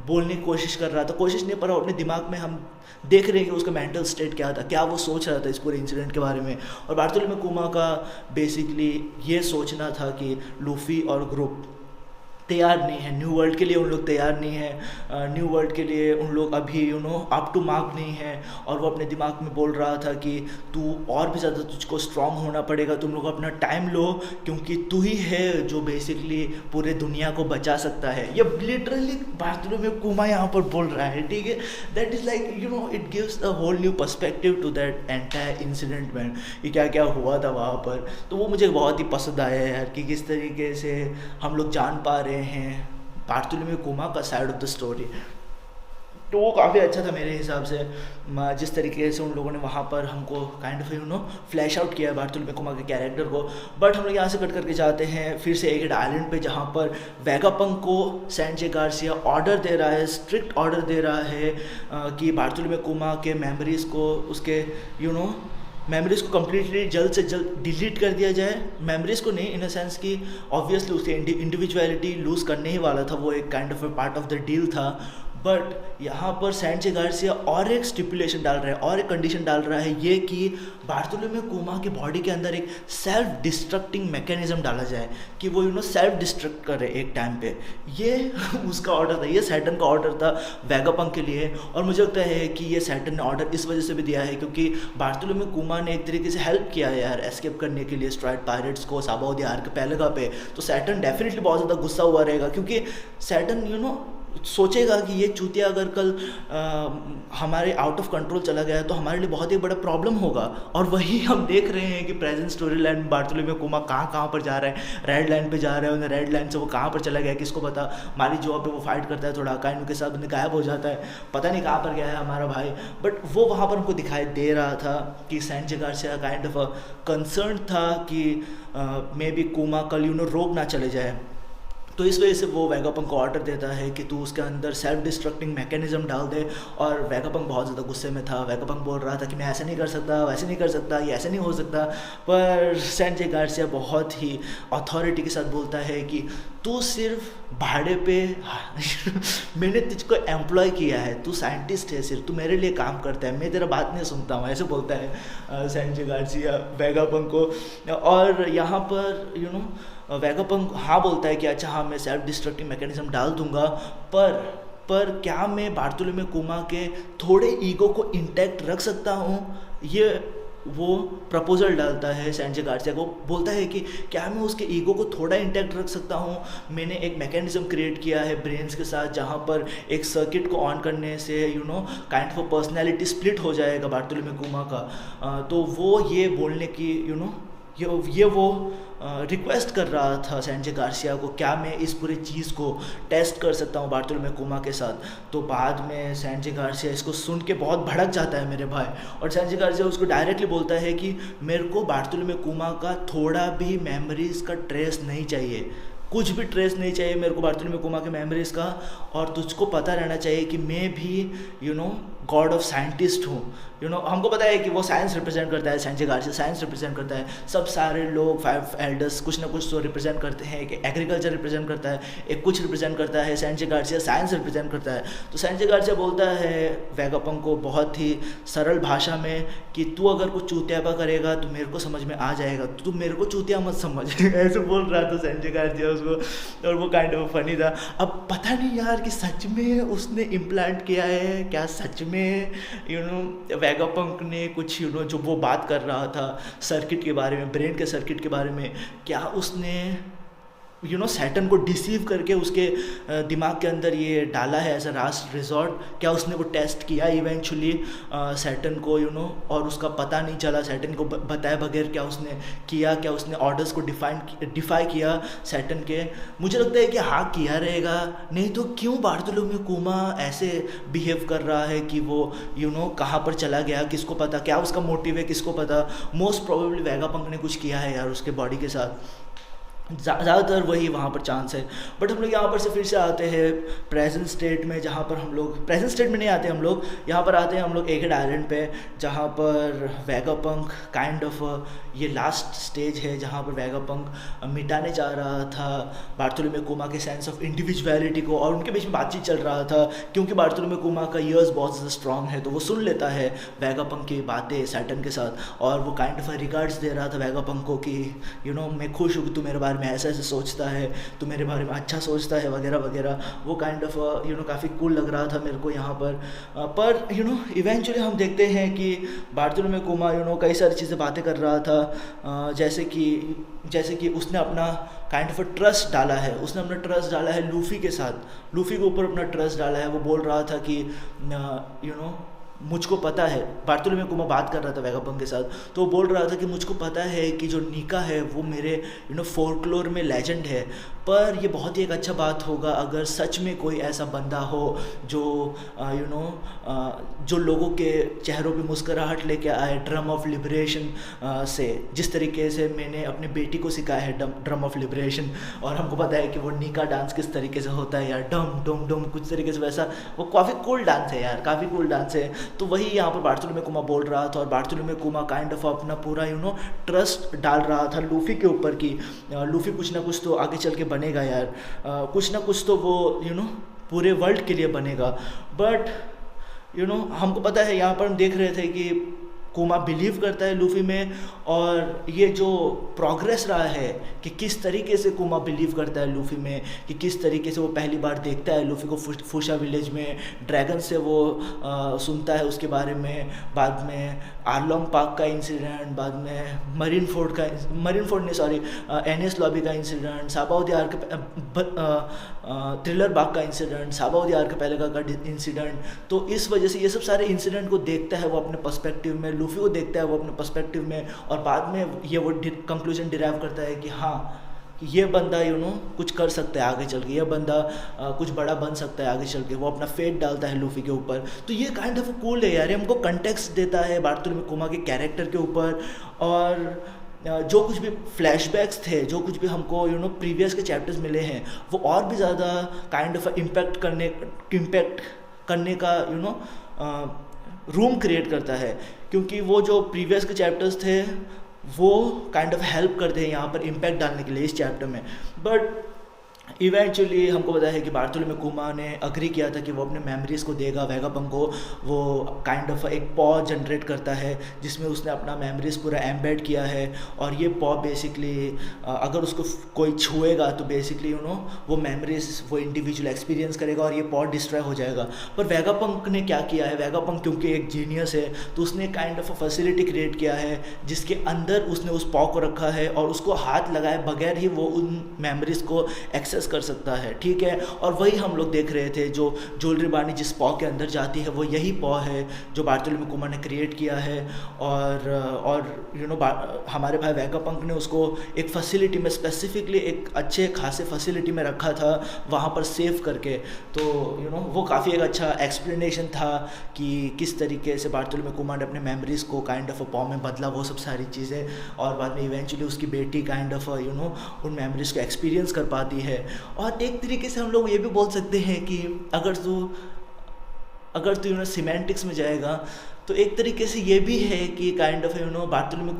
बोलने की कोशिश कर रहा था, कोशिश नहीं, पर अपने दिमाग में हम देख रहे हैं कि उसका मेंटल स्टेट क्या था, क्या वो सोच रहा था इस पूरे इंसिडेंट के बारे में। और बार्तोलोम्यू कुमा का बेसिकली ये सोचना था कि लूफ़ी और ग्रुप तैयार नहीं है, न्यू वर्ल्ड के लिए उन लोग तैयार नहीं है, न्यू वर्ल्ड के लिए उन लोग अभी अप टू मार्क नहीं है। और वो अपने दिमाग में बोल रहा था कि तू और भी ज़्यादा तुझको स्ट्रांग होना पड़ेगा, तुम लोग अपना टाइम लो, क्योंकि तू ही है जो बेसिकली पूरे दुनिया को बचा सकता है। ये लिटरली बार्थोलोम्यू कुमा यहाँ पर बोल रहा है, ठीक है। That is like it gives a whole new perspective to that entire incident man, कि क्या क्या हुआ था वहाँ पर। तो वो मुझे बहुत ही पसंद आया यार, कि किस तरीके से हम लोग जान पा रहे हैं बार्थोलोम्यू कुमा का साइड ऑफ द स्टोरी। तो वो काफ़ी अच्छा था मेरे हिसाब से, जिस तरीके से उन लोगों ने वहाँ पर हमको काइंड ऑफ फ्लैश आउट किया है बार्थोलोम्यू कुमा के कैरेक्टर को। बट हम लोग यहाँ से कट करके जाते हैं फिर से एक आइलैंड पे, जहाँ पर वेगापंक को सैंचे गार्सिया ऑर्डर दे रहा है, स्ट्रिक्ट ऑर्डर दे रहा है कि बार्थोलोम्यू कुमा के मेमोरीज़ को, उसके मेमोरीज़ को कम्प्लीटली जल्द से जल्द डिलीट कर दिया जाए। मेमोरीज़ को नहीं, इन अ सेंस कि ऑब्वियसली उसकी इंडिविजुअलिटी लूज़ करने ही वाला था, वो एक kind of part of the deal था। बट यहाँ पर सैंचे गार्सिया और एक स्टिपुलेशन डाल रहा है, और एक कंडीशन डाल रहा है, ये कि बार्थोलोम्यू कुमा की बॉडी के अंदर एक सेल्फ डिस्ट्रक्टिंग मैकेनिज्म डाला जाए, कि वो सेल्फ डिस्ट्रक्ट करे एक टाइम पे। ये उसका ऑर्डर था, ये सैटर्न का ऑर्डर था वेगापंक के लिए। और मुझे लगता है कि ये सैटर्न ने ऑर्डर इस वजह से भी दिया है क्योंकि बार्थोलोम्यू कुमा ने एक तरीके से हेल्प किया है यार एस्केप करने के लिए स्ट्राइड पायरेट्स को साबाओ दी आर्किपेलागो पे। तो सैटर्न डेफिनेटली बहुत ज़्यादा गुस्सा हुआ रहेगा, क्योंकि सैटर्न सोचेगा कि ये चूतिया अगर कल हमारे आउट ऑफ कंट्रोल चला गया तो हमारे लिए बहुत ही बड़ा प्रॉब्लम होगा। और वही हम देख रहे हैं कि प्रेजेंट स्टोरी लाइन में बार्थोलोम्यू कुमा कहाँ पर जा रहा है, रेड लाइन पे जा रहा है, उन्हें रेड लाइन से वो कहाँ पर चला गया किसको पता। मारी जो पे वो फाइट करता है थोड़ा अकाइनो के साथ, उन्हें गायब हो जाता है, पता नहीं कहाँ पर गया है हमारा भाई। बट वो वहाँ पर हमको दिखाई दे रहा था कि सैंचे गार्सिया काइंड ऑफ कंसर्न था कि मे बी कुमा कल रोग ना चले जाए। तो इस वजह से वो वेगापंक को ऑर्डर देता है कि तू उसके अंदर सेल्फ डिस्ट्रक्टिंग मैकेनिज्म डाल दे। और वेगापंक बहुत ज़्यादा गुस्से में था, वेगापंक बोल रहा था कि मैं ऐसे नहीं कर सकता, वैसे नहीं कर सकता, ये ऐसे नहीं हो सकता। पर सैंचे गार्सिया बहुत ही अथॉरिटी के साथ बोलता है कि तू सिर्फ भाड़े पे मैंने तुझको एम्प्लॉय किया है, तू साइंटिस्ट है, सिर्फ तू मेरे लिए काम करता है, मैं तेरा बात नहीं सुनता हूँ, ऐसे बोलता है सैंचे गार्सिया वेगापंक को। और यहाँ पर वेगापंक हाँ बोलता है कि अच्छा हाँ मैं सेल्फ डिस्ट्रक्टिंग मैकेनिज्म डाल दूंगा, पर क्या मैं बार्थोलोम्यू कुमा के थोड़े ईगो को इंटैक्ट रख सकता हूँ। ये वो प्रपोजल डालता है सैंचे गार्सिया को, बोलता है कि क्या मैं उसके ईगो को थोड़ा इंटैक्ट रख सकता हूँ। मैंने एक मैकेनिज्म क्रिएट किया है ब्रेन्स के साथ, जहाँ पर एक सर्किट को ऑन करने से काइंड ऑफ पर्सनैलिटी स्प्लिट हो जाएगा बार्थोलोम्यू कुमा का। तो वो ये बोलने की ये वो रिक्वेस्ट कर रहा था सैंचे गार्सिया को, क्या मैं इस पूरी चीज़ को टेस्ट कर सकता हूँ बार्थोलोम्यू कुमा के साथ। तो बाद में सैंचे गार्सिया इसको सुन के बहुत भड़क जाता है मेरे भाई, और सैंचे गार्सिया उसको डायरेक्टली बोलता है कि मेरे को बार्थोलोम्यू कुमा का थोड़ा भी मेमोरीज़ का ट्रेस नहीं चाहिए, कुछ भी ट्रेस नहीं चाहिए मेरे को बार्थोलोम्यू कुमा के मेमोरीज़ का। और तुझको पता रहना चाहिए कि मैं भी गॉड ऑफ साइंटिस्ट हूँ। हमको पता है कि वो साइंस रिप्रेजेंट करता है, सैंचे गार्सिया साइंस रिप्रेजेंट करता है, सब सारे लोग 5 एल्डर्स कुछ ना कुछ तो रिप्रेजेंट करते हैं। एक एग्रीकल्चर रिप्रेजेंट करता है, एक कुछ रिप्रेजेंट करता है, सैंचे गार्सिया साइंस रिप्रेजेंट करता है। तो सैंचे गार्सिया बोलता है वेगापंक को बहुत ही सरल भाषा में कि तू अगर कुछ चूतियापा करेगा तो मेरे को समझ में आ जाएगा, तू मेरे को चूतिया मत समझ ऐसे बोल रहा था सैंचे गार्सिया उसको। और वो काइंड ऑफ फनी था। अब पता नहीं यार कि सच में उसने इम्प्लांट किया है, क्या सच में वेगापंक ने कुछ जो वो बात कर रहा था सर्किट के बारे में, ब्रेन के सर्किट के बारे में, क्या उसने सैटर्न को डिसीव करके उसके दिमाग के अंदर ये डाला है एज अ लास्ट रिजॉर्ट। क्या उसने वो टेस्ट किया इवेंचुअली सैटर्न को और उसका पता नहीं चला सैटर्न को बताए बगैर, क्या उसने किया, क्या उसने ऑर्डर्स को डिफाई किया सैटर्न के। मुझे लगता है कि हाँ किया रहेगा, नहीं तो क्यों बार्थोलोम्यू कुमा ऐसे बिहेव कर रहा है कि वो कहाँ पर चला गया किसको पता, क्या उसका मोटिव है किसको पता। मोस्ट प्रोबेबली वेगापंक ने कुछ किया है यार उसके बॉडी के साथ, ज़्यादातर वही वहाँ पर चांस है। बट हम लोग यहाँ पर से फिर से आते हैं प्रेजेंट स्टेट में, जहाँ पर हम लोग प्रेजेंट स्टेट में नहीं आते, हम लोग यहाँ पर आते हैं हम लोग एगेड आइलैंड पे, जहाँ पर वेगापंक काइंड ऑफ ये लास्ट स्टेज है जहाँ पर वेगापंक मिटाने जा रहा था बार्थोलोम्यू कुमा के सेंस ऑफ इंडिविजुअलिटी को। और उनके बीच में बातचीत चल रहा था क्योंकि बार्थोलोम्यू कुमा का ईयर्स बहुत ज़्यादा स्ट्रॉन्ग है, तो वो सुन लेता है वेगापंक की बातें सैटर्न के साथ। और वो काइंड ऑफ रिगार्ड्स दे रहा था वेगापंक को कि मैं खुश हूँ कि तू मेरे बारे बारे में ऐसा ऐसे सोचता है, तू मेरे बारे में अच्छा सोचता है वगैरह वगैरह। वो काइंड ऑफ काफ़ी कूल लग रहा था मेरे को यहाँ पर। पर इवेंचुअली हम देखते हैं कि बार्थोलोमेव कुमा कई सारी चीज़ें बातें कर रहा था, जैसे कि उसने अपना काइंड ऑफ ट्रस्ट डाला है, उसने अपना ट्रस्ट डाला है लूफ़ी के साथ, लूफ़ी के ऊपर अपना ट्रस्ट डाला है। वो बोल रहा था कि मुझको पता है, बार्थोलोमेव कुमा बात कर रहा था वेगापंक के साथ, तो वो बोल रहा था कि मुझको पता है कि जो निका है वो मेरे फोल्कलोर में लेजेंड है, पर ये बहुत ही एक अच्छा बात होगा अगर सच में कोई ऐसा बंदा हो जो जो लोगों के चेहरों पे मुस्कुराहट लेके आए ड्रम ऑफ लिबरेशन से, जिस तरीके से मैंने अपनी बेटी को सिखाया है ड्रम ऑफ लिबरेशन। और हमको पता है कि वो निका डांस किस तरीके से होता है यार, डम डम डम कुछ तरीके से वैसा, वो काफ़ी कूल डांस है यार, काफ़ी कूल डांस है। तो वही यहाँ पर बार्थोलोमेव कुमा बोल रहा था, और बार्थोलोमेव कुमा काइंड ऑफ अपना पूरा ट्रस्ट डाल रहा था लूफ़ी के ऊपर कि लूफ़ी कुछ ना कुछ तो आगे चल के बनेगा यार, कुछ ना कुछ तो वो पूरे वर्ल्ड के लिए बनेगा। बट हमको पता है, यहाँ पर हम देख रहे थे कि कुमा बिलीव करता है लूफ़ी में, और ये जो प्रोग्रेस रहा है कि किस तरीके से कुमा बिलीव करता है लूफ़ी में, कि किस तरीके से वो पहली बार देखता है लूफ़ी को फुशा विलेज में, ड्रैगन से वो सुनता है उसके बारे में, बाद में आर्लोंग पार्क का इंसिडेंट, बाद में मरीन फोर्ड नहीं सॉरी एनएस लॉबी का इंसिडेंट, साबाउदी थ्रिलर बाग का इंसिडेंट, साबाउदी आर्किपेलागो का इंसिडेंट। तो इस वजह से ये सब सारे इंसिडेंट को देखता है वो अपने पर्सपेक्टिव में, लूफ़ी को देखता है वो अपने पर्सपेक्टिव में, और बाद में ये वो कंक्लूजन डिराइव करता है कि हाँ ये बंदा कुछ कर सकता है आगे चल के, ये बंदा कुछ बड़ा बन सकता है आगे चल के। वो अपना फेट डालता है लूफ़ी के ऊपर। तो ये काइंड ऑफ कूल है यार, हमको कंटेक्स्ट देता है बार्थोलोमेव कुमा के कैरेक्टर के ऊपर। और जो कुछ भी फ्लैशबैक्स थे, जो कुछ भी हमको प्रीवियस के चैप्टर्स मिले हैं, वो और भी ज़्यादा काइंड ऑफ इम्पैक्ट करने का रूम क्रिएट करता है, क्योंकि वो जो प्रीवियस के चैप्टर्स थे वो काइंड ऑफ हेल्प करते हैं यहाँ पर इम्पैक्ट डालने के लिए इस चैप्टर में। बट इवेंचुअली हमको पता है कि बार्थोलोमेव कुमा ने अग्री किया था कि वो अपने मेमोरीज़ को देगा वेगापंक को। वो काइंड ऑफ एक पॉ जनरेट करता है जिसमें उसने अपना मेमोरीज़ पूरा एम्बेड किया है, और ये पॉ बेसिकली अगर उसको कोई छुएगा तो बेसिकली वो मेमोरीज़ वो इंडिविजुअल एक्सपीरियंस करेगा और ये पॉ डिस्ट्रॉय हो जाएगा। पर वेगापंक ने क्या किया है, वेगापंक क्योंकि एक जीनियस है, तो उसने काइंड ऑफ फैसिलिटी क्रिएट किया है जिसके अंदर उसने उस पॉ को रखा है, और उसको हाथ लगाए बगैर ही वो उन मेमोरीज़ को एक्सेस कर सकता है। ठीक है, और वही हम लोग देख रहे थे, जो ज्वेलरी बानी जिस पॉ के अंदर जाती है वो यही पॉ है जो बार्थोलोमेव कुमा ने क्रिएट किया है। और हमारे भाई वेगापंक ने उसको एक फैसिलिटी में, स्पेसिफिकली एक अच्छे खासे फैसिलिटी में रखा था, वहाँ पर सेव करके। तो वो काफ़ी एक अच्छा एक्सप्लेनेशन था कि किस तरीके से बार्थोलोमेव कुमा ने अपने मेमोरीज़ को काइंड ऑफ पॉ में बदला, वो सब सारी चीज़ें। और बाद में इवेंचुअली उसकी बेटी काइंड ऑफ उन मेमोरीज़ को एक्सपीरियंस कर पाती है। और एक तरीके से हम लोग ये भी बोल सकते हैं कि अगर तू सिमेंटिक्स में जाएगा तो एक तरीके से ये भी है कि काइंड ऑफ बार्थोलोमेव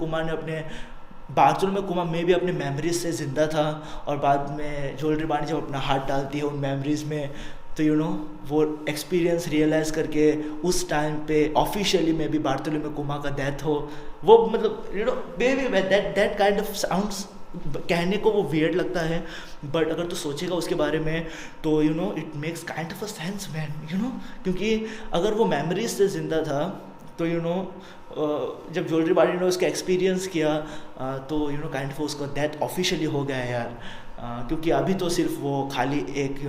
कुमा में भी अपने मेमोरीज से ज़िंदा था, और बाद में ज्वेलरी बानी जब अपना हाथ डालती है उन मेमोरीज़ में, तो वो एक्सपीरियंस रियलाइज़ करके उस टाइम पे ऑफिशियली में भी बार्थोलोमेव कुमा का डेथ हो, वो मतलब baby that kind of sounds, कहने को वो वियर्ड लगता है, बट अगर तू सोचेगा उसके बारे में तो it makes kind of a sense man, क्योंकि अगर वो मेमोरीज से ज़िंदा था तो जब ज्वेलरी बानी ने उसका एक्सपीरियंस किया तो काइंड ऑफ उसका डेथ ऑफिशियली हो गया है यार, क्योंकि अभी तो सिर्फ वो खाली एक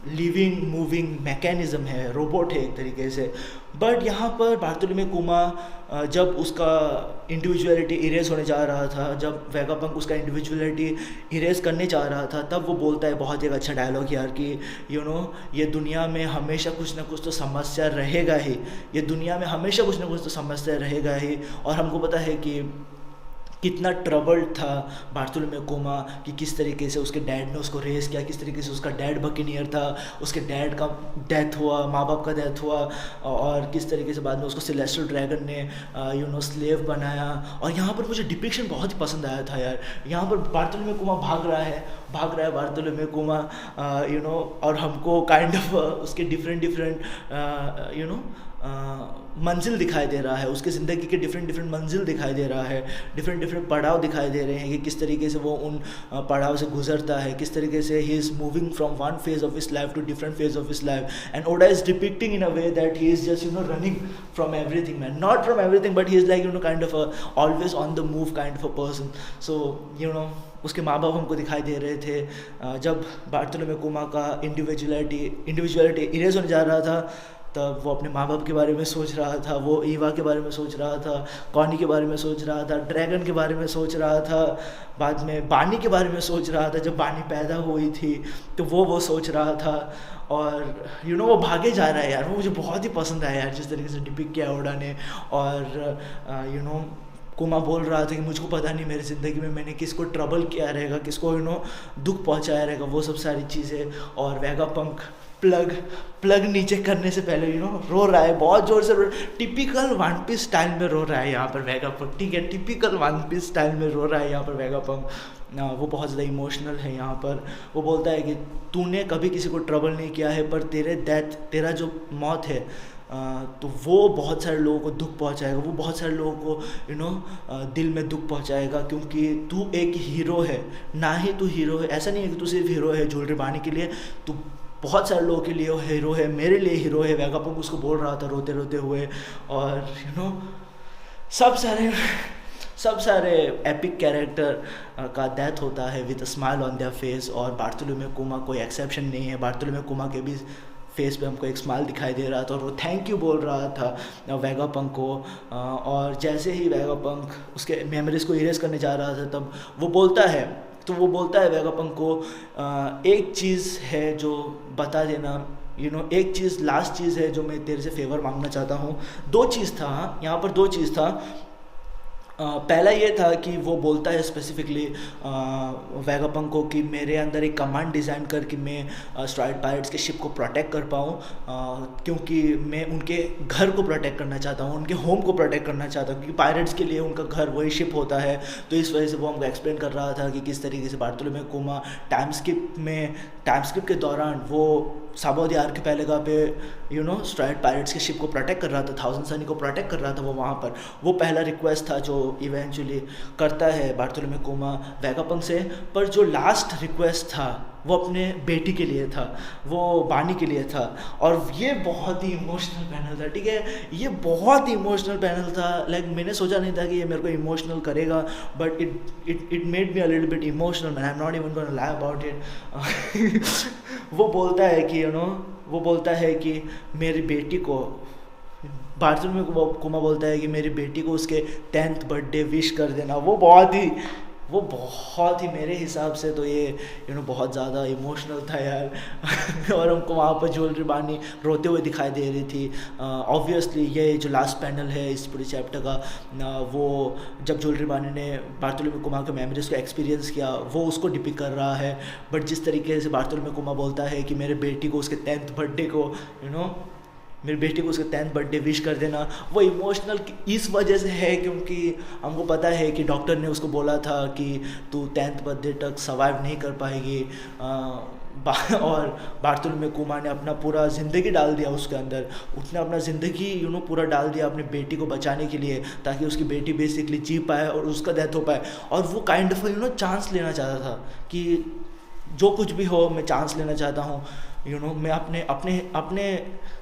लिविंग मूविंग मैकेनिज़्म है, रोबोट है एक तरीके से। बट यहाँ पर बार्थोलोमेव कुमा जब उसका इंडिविजुअलिटी इरेज होने जा रहा था, जब वेगापंक उसका इंडिविजुअलिटी इरेज करने जा रहा था, तब वो बोलता है बहुत एक अच्छा डायलॉग यार कि ये दुनिया में हमेशा कुछ ना कुछ तो समस्या रहेगा ही, ये दुनिया में हमेशा कुछ ना कुछ तो समस्या रहेगा ही। और हमको पता है कि कितना ट्रबल्ड था बार्थोलोमेव कुमा, कि किस तरीके से उसके डैड ने उसको रेस किया, किस तरीके से उसका डैड बकेनियर था, उसके डैड का डेथ हुआ, माँ बाप का डेथ हुआ, और किस तरीके से बाद में उसको सेलेस्टियल ड्रैगन ने स्लेव बनाया। और यहाँ पर मुझे डिपिक्शन बहुत ही पसंद आया था यार, यहाँ पर बार्थोलोमेव कुमा भाग रहा है बार्थोलोमेव कुमा, और हमको काइंड ऑफ उसके डिफरेंट मंजिल दिखाई दे रहा है, उसके ज़िंदगी के डिफरेंट डिफरेंट मंजिल दिखाई दे रहा है, डिफरेंट डिफरेंट पड़ाव दिखाई दे रहे हैं कि किस तरीके से वो उन पड़ाव से गुजरता है, किस तरीके से he is moving from one phase of his life to different phase of his life, and Oda is depicting in a way that he is just running from everything man, not from everything but he is like kind of always on the move kind of a person. So उसके माँ बाप हमको दिखाई दे रहे थे जब बार्थोलोमेव कुमा का इंडिविजुअलिटी इरेज होने जा रहा था, तब वो अपने माँ बाप के बारे में सोच रहा था, वो ईवा के बारे में सोच रहा था, कॉनी के बारे में सोच रहा था, ड्रैगन के बारे में सोच रहा था, बाद में बानी के बारे में सोच रहा था. जब बानी पैदा हुई थी तो वो सोच रहा था, और वो भागे जा रहा है यार. वो मुझे बहुत ही पसंद आया यार जिस तरीके से डिपिक्ट किया ओडा ने. और कुमा बोल रहा था कि मुझको पता नहीं मेरी ज़िंदगी में मैंने किसको ट्रबल किया रहेगा, किसको दुख पहुंचाया रहेगा, वो सब सारी चीज़ें. और वेगापंक प्लग नीचे करने से पहले रो रहा है, बहुत ज़ोर से टिपिकल वन पीस स्टाइल में रो रहा है यहाँ पर वेगापंक. ठीक है, टिपिकल वन पीस स्टाइल में रो रहा है यहाँ पर वेगापंक. वो बहुत ज़्यादा इमोशनल है यहाँ पर. वो बोलता है कि तूने कभी किसी को ट्रबल नहीं किया है, पर तेरा जो मौत है तो वो बहुत सारे लोगों को दुख पहुंचाएगा, वो बहुत सारे लोगों को दिल में दुख पहुंचाएगा, क्योंकि तू एक हीरो है. ना ही तू हीरो है, ऐसा नहीं है कि तू सिर्फ हीरो है ज्वेलरी बानी के लिए, तू बहुत सारे लोगों के लिए हीरो है, मेरे लिए हीरो है. वेगापंक उसको बोल रहा था रोते रोते हुए. और सब सारे एपिक कैरेक्टर का डेथ होता है with a smile on their face. और बार्थोलोमेव कुमा कोई एक्सेप्शन नहीं है. बार्थोलोमेव कुमा के भी फेस पे हमको एक स्माइल दिखाई दे रहा था, और वो थैंक यू बोल रहा था वेगापंक को. और जैसे ही वेगापंक उसके मेमोरीज को इरेज करने जा रहा था, तब वो बोलता है वेगापंक को एक चीज़ है जो बता देना, एक चीज़ लास्ट चीज़ है जो मैं तेरे से फेवर मांगना चाहता हूँ. 2 चीज़ था यहाँ पर, 2 चीज़ था. पहला ये था कि वो बोलता है स्पेसिफिकली वेगापंक को कि मेरे अंदर एक कमांड डिज़ाइन करके मैं स्ट्राइड पायरेट्स के शिप को प्रोटेक्ट कर पाऊँ, क्योंकि मैं उनके घर को प्रोटेक्ट करना चाहता हूँ, उनके होम को प्रोटेक्ट करना चाहता हूँ, क्योंकि पायरेट्स के लिए उनका घर वही शिप होता है. तो इस वजह से वो हमको एक्सप्लेन कर रहा था कि किस तरीके से बार्थोलोमेव कुमा टाइम स्किप के दौरान वो साबो द आर्किपेलागो पे स्ट्राइड पायरेट्स के शिप को प्रोटेक्ट कर रहा था, थाउजेंड सनी को प्रोटेक्ट कर रहा था वो वहाँ पर. वो पहला रिक्वेस्ट था जो इवेंचुअली करता है बार्थोलोमेव कुमा वेगापंक से. पर जो लास्ट रिक्वेस्ट था वो अपने बेटी के लिए था, वो बानी के लिए था. और ये बहुत ही इमोशनल पैनल था. ठीक है, ये बहुत ही इमोशनल पैनल था. लाइक मैंने सोचा नहीं था कि ये मेरे को इमोशनल करेगा, but it made me a little bit emotional man. I am not even gonna lie about it. वो बोलता है कि मेरी बेटी को, बार्थोलोमेव कुमा बोलता है कि मेरी बेटी को उसके 10th बर्थडे विश कर देना. वो बहुत ही मेरे हिसाब से तो ये बहुत ज़्यादा इमोशनल था यार. और हमको वहाँ पर ज्वेलरी बानी रोते हुए दिखाई दे रही थी. ऑब्वियसली ये जो लास्ट पैनल है इस पूरे चैप्टर का, वो जब ज्वेलरी बानी ने बार्थोलोमेव कुमा के मेमोरीज को एक्सपीरियंस किया, वो उसको डिपिक्ट कर रहा है. बट जिस तरीके से बार्थोलोमेव कुमा बोलता है कि मेरे बेटी को उसके 10th बर्थडे को मेरी बेटी को उसका 10th बर्थडे विश कर देना, वो इमोशनल इस वजह से है क्योंकि हमको पता है कि डॉक्टर ने उसको बोला था कि तू 10th बर्थडे तक सर्वाइव नहीं कर पाएगी. और बार्थोलोमेव कुमा ने अपना पूरा ज़िंदगी डाल दिया उसके अंदर. उसने अपना ज़िंदगी पूरा डाल दिया अपनी बेटी को बचाने के लिए, ताकि उसकी बेटी बेसिकली जी पाए और उसका डेथ हो पाए. और वो काइंड ऑफ चांस लेना चाहता था कि जो कुछ भी हो मैं चांस लेना चाहता हूँ. मैं अपने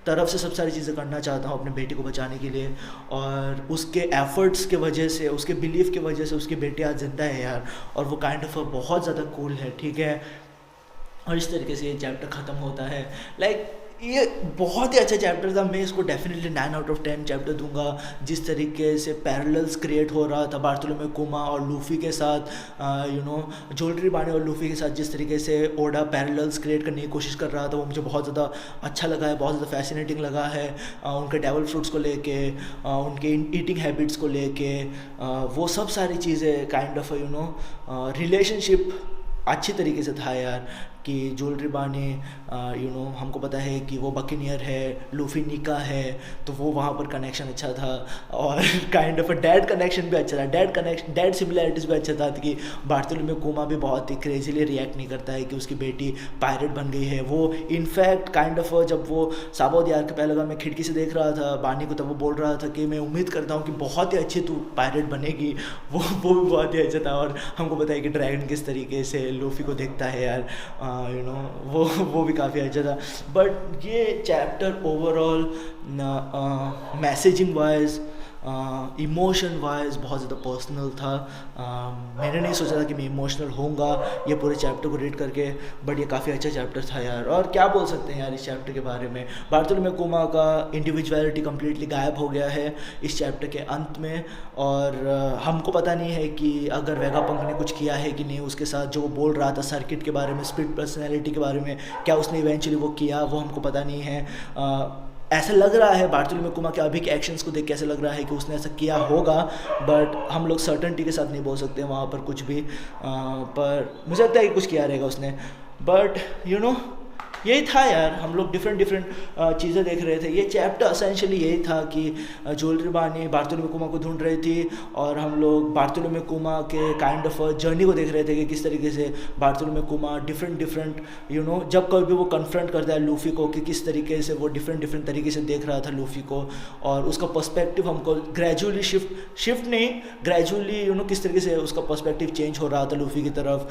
तरफ से सब सारी चीज़ें करना चाहता हूँ अपने बेटी को बचाने के लिए. और उसके एफर्ट्स के वजह से, उसके बिलीफ की वजह से उसकी बेटी आज जिंदा है यार. और वो काइंड ऑफ बहुत ज़्यादा कूल है. ठीक है, और इस तरीके से ये चैप्टर ख़त्म होता है. लाइक ये बहुत ही अच्छा चैप्टर था. मैं इसको डेफिनेटली 9 out of 10 चैप्टर दूंगा. जिस तरीके से पैरेलल्स क्रिएट हो रहा था बार्थोलोमेव कुमा और लूफी के साथ, ज्वेलरी बानी और लूफी के साथ, जिस तरीके से ओडा पैरेलल्स क्रिएट करने की कोशिश कर रहा था, वो मुझे बहुत ज़्यादा अच्छा लगा है, बहुत ज़्यादा फैसिनेटिंग लगा है. उनके डेवल फ्रूट्स को लेके, उनके ईटिंग हैबिट्स को लेके, वो सब सारी चीज़ें काइंड ऑफ रिलेशनशिप अच्छी तरीके से था यार. कि ज्वेलरी बानी हमको पता है कि वो बकिनियर है, लूफी निका है, तो वो वहाँ पर कनेक्शन अच्छा था। और kind of a dad connection भी अच्छा था, डैड सिमिलैरिटीज़ भी अच्छा था कि बार्थोलोम्यू कुमा भी बहुत ही क्रेजीली रिएक्ट नहीं करता है कि उसकी बेटी पायरेट बन गई है। वो इनफैक्ट काइंड ऑफ जब वो साबो दियार के पहले मैं खिड़की से देख रहा था बानी को, तब वो बोल रहा था कि मैं उम्मीद करता हूँ कि बहुत ही अच्छी तू पायरेट बनेगी। वो भी बहुत ही अच्छा था। और हमको पता है कि ड्रैगन किस तरीके से लूफी को देखता है यार, वो भी काफ़ी अच्छा था। बट ये chapter overall messaging wise, emotion wise बहुत ज़्यादा पर्सनल था। मैंने नहीं सोचा था कि मैं इमोशनल होऊंगा ये पूरे चैप्टर को रीड करके, बट ये काफ़ी अच्छा चैप्टर था यार। और क्या बोल सकते हैं यार इस चैप्टर के बारे में, बार्थोलोम्यू कुमा का इंडिविजुअलिटी कम्प्लीटली गायब हो गया है इस चैप्टर के अंत में। और हमको पता नहीं है कि अगर वेगापंक ने कुछ किया है कि नहीं उसके साथ, जो वो बोल रहा था सर्किट के बारे में, स्प्लिट पर्सनैलिटी के बारे में, क्या उसने इवेंचुअली वो किया, वो हमको पता नहीं है। ऐसा लग रहा है बार्थोलोम्यू कुमा के अभी के एक्शंस को देख के ऐसा लग रहा है कि उसने ऐसा किया होगा, बट हम लोग सर्टेनिटी के साथ नहीं बोल सकते वहाँ पर कुछ भी। पर मुझे लगता है कि कुछ किया रहेगा उसने। बट यही था यार, हम लोग डिफरेंट चीज़ें देख रहे थे। ये चैप्टर असेंशियली यही था कि ज्वेलरी बानी बार्थोलोम्यू कुमा को ढूंढ रही थी और हम लोग बार्थोलोम्यू कुमा के काइंड ऑफ जर्नी को देख रहे थे कि किस तरीके से बार्थोलोम्यू कुमा डिफरेंट जब कभी भी वो कन्फ्रंट करता है लूफी को, कि किस तरीके से वो डिफरेंट तरीके से देख रहा था लूफी को, और उसका पर्सपेक्टिव हमको ग्रेजुअली शिफ्ट नहीं ग्रेजुअली किस तरीके से उसका पर्सपेक्टिव चेंज हो रहा था लूफी की तरफ,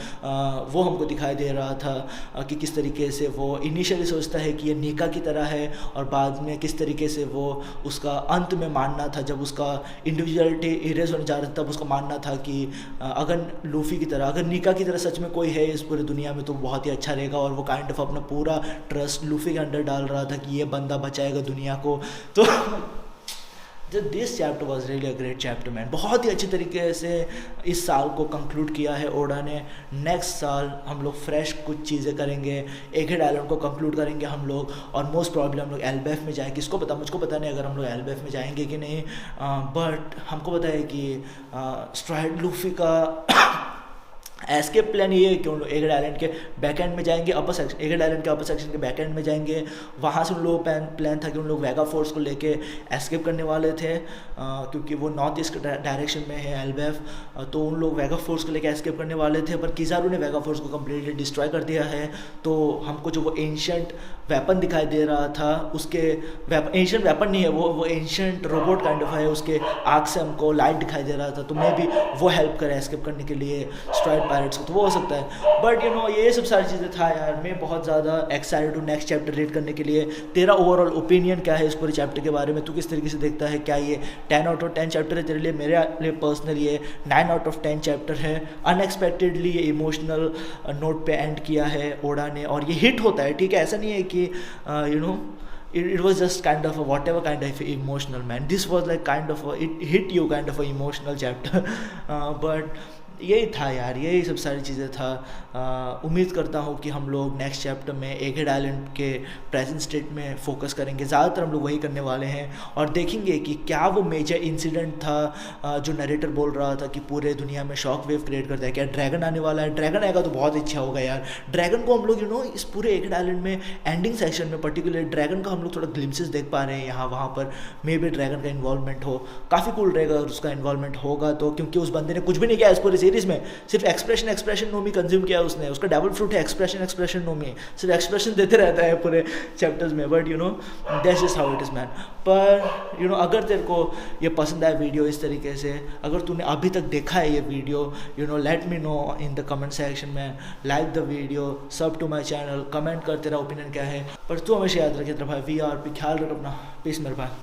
वो हमको दिखाई दे रहा था कि किस तरीके से वो इनिशियली सोचता है कि ये निका की तरह है, और बाद में किस तरीके से वो उसका अंत में मानना था, जब उसका इंडिविजुअलिटी इरेज होने जा रहा था, तब उसका मानना था कि अगर लूफी की तरह, अगर निका की तरह सच में कोई है इस पूरी दुनिया में तो बहुत ही अच्छा रहेगा। और वो काइंड ऑफ अपना पूरा ट्रस्ट लूफी के अंडर डाल रहा था कि ये बंदा बचाएगा दुनिया को। तो this chapter was really a great chapter man. बहुत ही अच्छी तरीके से इस साल को कंक्लूड किया है ओडा ने। नेक्स्ट साल हम लोग फ्रेश कुछ चीज़ें करेंगे, एगहेड आइलैंड को कंक्लूड करेंगे हम लोग, और मोस्ट प्रॉब्लम हम लोग एल्बेफ में जाएंगे। किसको पता, मुझको पता नहीं अगर हम लोग एल्बेफ में जाएंगे कि नहीं, बट हमको पता है कि स्ट्राइड लूफी का एस्केप प्लान ये है कि उन लोग एगहेड आइलैंड के बैक एंड में जाएंगे, अपर सेक्शन एगहेड आइलैंड के अपर सेक्शन के बैक एंड में जाएंगे। वहाँ से उन लोगों का प्लान था कि उन लोग वेगा फोर्स को लेके एस्केप करने वाले थे, क्योंकि वो नॉर्थ ईस्ट के डायरेक्शन में है एल्बेफ, तो उन लोग वेगा फोर्स को लेके एस्केप करने वाले थे। पर किजारू ने वेगा फोर्स को कम्प्लीटली डिस्ट्रॉय कर दिया है। तो हमको जो वो एंशिएंट वेपन दिखाई दे रहा था, उसके एंशिएंट वेपन नहीं है वो एंशिएंट रोबोट काइंड ऑफ है, उसके आग से हमको लाइट दिखाई दे रहा था, तो मे भी वो हेल्प करे एस्केप करने के लिए स्ट्राइड पायरेट्स को, तो वो हो सकता है। बट ये सब सारी चीज़ें था यार। मैं बहुत ज़्यादा एक्साइटेड हूँ नेक्स्ट चैप्टर रीड करने के लिए। तेरा ओवरऑल ओपिनियन क्या है इस पूरे चैप्टर के बारे में, तू किस तरीके से देखता है? क्या ये 10 आउट ऑफ 10 चैप्टर है तेरे लिए? मेरे लिए पर्सनली ये 9 आउट ऑफ 10 चैप्टर है। अनएक्सपेक्टेडली ये इमोशनल नोट पे एंड किया है ओडा ने, और ये हिट होता है, ठीक है, ऐसा नहीं है कि it was just kind of a whatever kind of emotional, man. This was like kind of it hit you kind of a emotional chapter. But यही था यार, यही सब सारी चीज़ें था। उम्मीद करता हूँ कि हम लोग नेक्स्ट चैप्टर में एगहेड आइलैंड के प्रेजेंट स्टेट में फोकस करेंगे, ज़्यादातर हम लोग वही करने वाले हैं, और देखेंगे कि क्या वो मेजर इंसिडेंट था जो नरेटर बोल रहा था कि पूरे दुनिया में शॉक वेव क्रिएट करता है। क्या ड्रैगन आने वाला है? ड्रैगन आएगा तो बहुत अच्छा होगा यार। ड्रैगन को हम लोग इस पूरे एगहेड आइलैंड में एंडिंग सेक्शन में पर्टिकुलर ड्रैगन का हम लोग थोड़ा ग्लिम्सेस देख पा रहे हैं यहाँ वहाँ पर। मे बी ड्रैगन का इन्वॉल्वमेंट हो, काफ़ी कूल रहेगा अगर उसका इन्वॉल्वमेंट होगा तो, क्योंकि उस बंदे ने कुछ भी नहीं किया इस पूरी सीरीज में, सिर्फ एक्सप्रेशन नोमी कंज्यूम किया उसने। उसका डबल फ्रूट है एक्सप्रेशन नोमी, सिर्फ एक्सप्रेशन देते रहता है पूरे चैप्टर्स में। But that's just how it is man. पर अगर तेरे को ये पसंद आया वीडियो इस तरीके से, अगर तूने अभी तक देखा है ये video, let me know in the comment section में। लाइक द वीडियो, सब टू माई चैनल, कमेंट कर तेरा ओपिनियन क्या है। पर तू हमेशा याद रखे तेरा भाई VR पे ख्याल रख अपना। पीस मेरे भाई।